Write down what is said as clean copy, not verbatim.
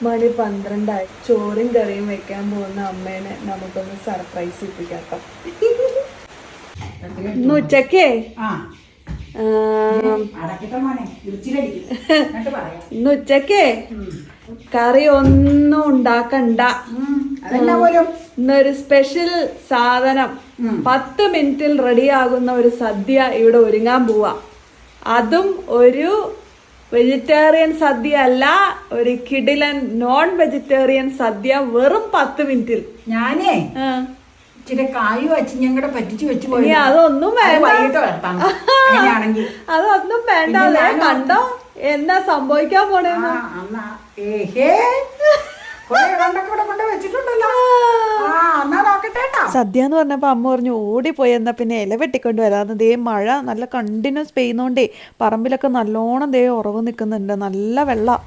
മണി 12 ചോറും കറിയും വെക്കാൻ പോകുന്ന അമ്മേനെ നമുക്കൊന്ന് സർപ്രൈസ് ഇപ്പിക്കാം. ഇന്ന് ഉച്ചക്കേ ഇന്ന് ഉച്ചക്കേ കറി ഒന്നും ഉണ്ടാക്കണ്ട. ഇന്നൊരു സ്പെഷ്യൽ സാധനം 10 മിനിറ്റിൽ റെഡിയാകുന്ന ഒരു സദ്യ ഇവിടെ ഒരുങ്ങാൻ പോവാ. അതും ഒരു വെജിറ്റേറിയൻ സദ്യ അല്ല, ഒരു കിടിലൻ നോൺ വെജിറ്റേറിയൻ സദ്യ. വെറും 10 മിനിറ്റിൽ. ഞാനേ ഇച്ചിരി കായ് വെച്ച് ഞങ്ങളുടെ പറ്റിച്ചു വെച്ച് പോയി. അതൊന്നും വേണ്ട, അതൊന്നും വേണ്ട. കണ്ടോ എന്താ സംഭവിക്കാൻ പോണേന്ന്? സദ്യ എന്ന് പറഞ്ഞപ്പോ അമ്മ പറഞ്ഞു ഓടിപ്പോയി, എന്നാ പിന്നെ ഇല വെട്ടിക്കൊണ്ട് വരാന്ന്. ദേ മഴ നല്ല കണ്ടിന്യൂസ് പെയ്യുന്നോണ്ടേ പറമ്പിലൊക്കെ നല്ലോണം ദേ ഉറവ് നിൽക്കുന്നുണ്ട്, നല്ല വെള്ളം.